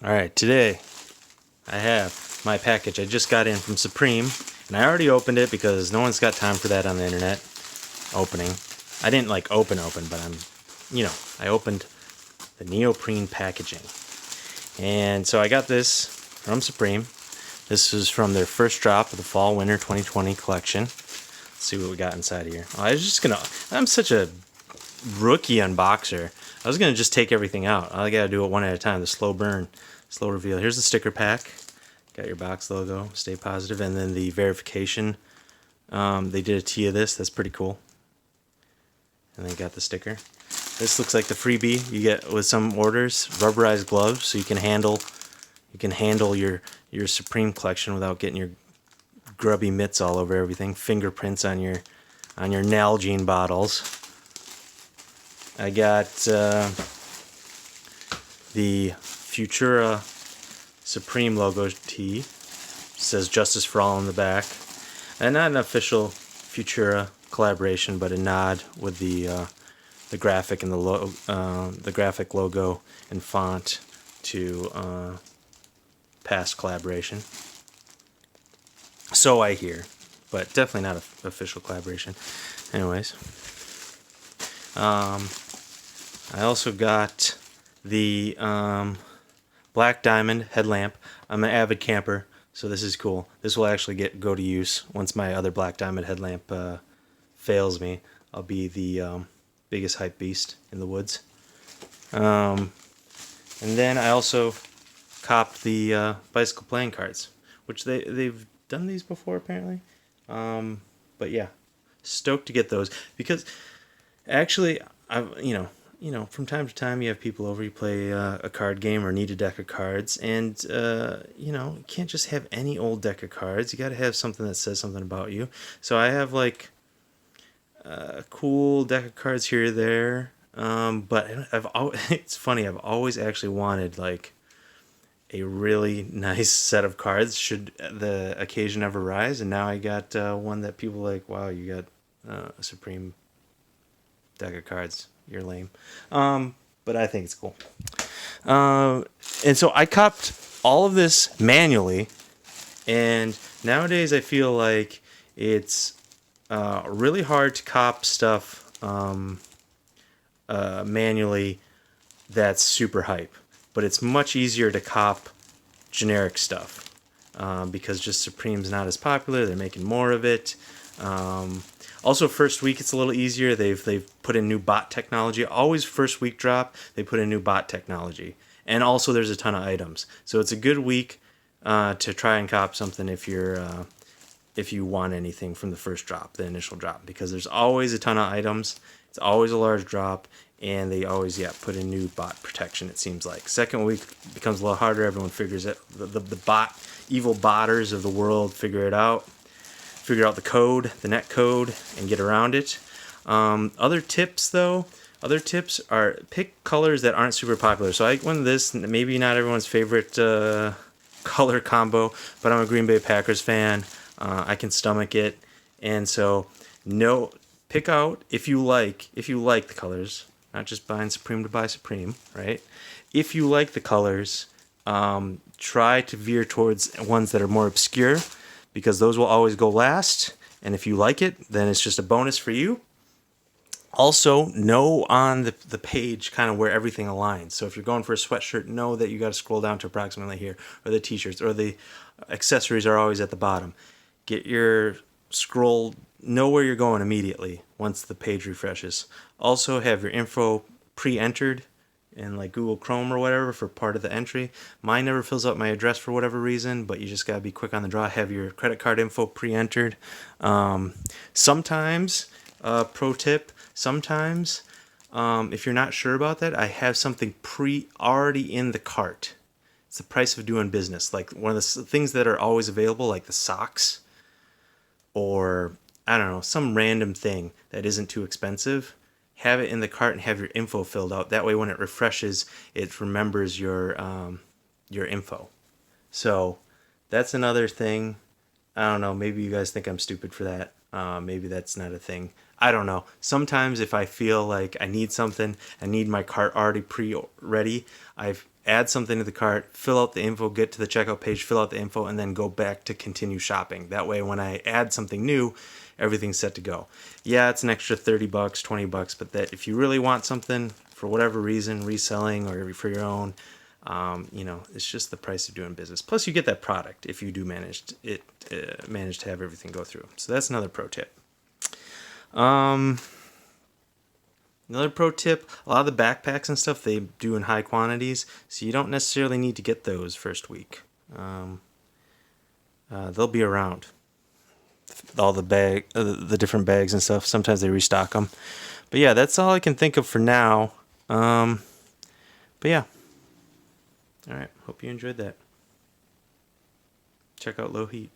Alright, today I have my package I just got in from Supreme, and I already opened it because no one's got time for that on the internet. Opening. I didn't like open, but I opened the neoprene packaging. And so I got this from Supreme. This is from their first drop of the Fall Winter 2020 collection. Let's see what we got inside here. I'm such a rookie unboxer. I was gonna just take everything out. I gotta do it one at a time. The slow burn, slow reveal. Here's the sticker pack. Got your box logo. Stay positive, and then the verification. They did a T of this. That's pretty cool. And then got the sticker. This looks like the freebie you get with some orders. Rubberized gloves, so you can handle your Supreme collection without getting your grubby mitts all over everything. Fingerprints on your Nalgene bottles. I got the Futura Supreme logo tee. It says "Justice for All" on the back, and not an official Futura collaboration, but a nod with the graphic and the graphic logo and font to past collaboration. So I hear, but definitely not an official collaboration. Anyways. I also got the Black Diamond headlamp. I'm an avid camper, so this is cool. This will actually go to use once my other Black Diamond headlamp fails me. I'll be the biggest hype beast in the woods. And then I also copped the bicycle playing cards, which they've done these before apparently. But yeah, stoked to get those because actually, from time to time you have people over, you play a card game or need a deck of cards, and you can't just have any old deck of cards. You got to have something that says something about you. So I have like a cool deck of cards here or there, but it's funny. I've always actually wanted like a really nice set of cards should the occasion ever rise, and now I got one that people like. Wow, you got a Supreme deck of cards. You're lame. But I think it's cool. And so I copped all of this manually, and nowadays I feel like it's really hard to cop stuff manually that's super hype. But it's much easier to cop generic stuff because just Supreme's not as popular. They're making more of it. Also, first week it's a little easier. They've put in new bot technology. Always first week drop, they put in new bot technology, and also there's a ton of items. So it's a good week to try and cop something if you want anything from the first drop, the initial drop, because there's always a ton of items. It's always a large drop, and they always put in new bot protection. It seems like second week becomes a little harder. Everyone figures it. The evil botters of the world figure it out. Figure out the code, the net code, and get around it. Other tips are pick colors that aren't super popular. So I went this, maybe not everyone's favorite color combo, but I'm a Green Bay Packers fan. I can stomach it, and so pick out if you like the colors, not just buying Supreme to buy Supreme, right? If you like the colors, try to veer towards ones that are more obscure, because those will always go last, and if you like it, then it's just a bonus for you. Also, know on the page kind of where everything aligns. So if you're going for a sweatshirt, know that you got to scroll down to approximately here, or the t-shirts, or the accessories are always at the bottom. Get your scroll, know where you're going immediately once the page refreshes. Also, have your info pre-entered in like Google Chrome or whatever for part of the entry. Mine never fills out my address for whatever reason, but you just gotta be quick on the draw. Have your credit card info pre-entered. Sometimes, pro tip, sometimes if you're not sure about that, I have something already in the cart. It's the price of doing business. Like one of the things that are always available, like the socks, or I don't know, some random thing that isn't too expensive. Have it in the cart and have your info filled out. That way when it refreshes, it remembers your info. So that's another thing. I don't know, maybe you guys think I'm stupid for that. Maybe that's not a thing. I don't know. Sometimes if I feel like I need something, I need my cart already pre-ready, I add something to the cart, fill out the info, get to the checkout page, fill out the info, and then go back to continue shopping. That way when I add something new, everything's set to go. Yeah, it's an extra 30 bucks, 20 bucks, but that if you really want something for whatever reason, reselling or for your own, it's just the price of doing business. Plus, you get that product if you do manage to have everything go through. So that's another pro tip. Another pro tip: a lot of the backpacks and stuff they do in high quantities, so you don't necessarily need to get those first week. They'll be around. All the different bags and stuff. Sometimes they restock them. But yeah, that's all I can think of for now. But yeah. All right. Hope you enjoyed that. Check out Lowheat.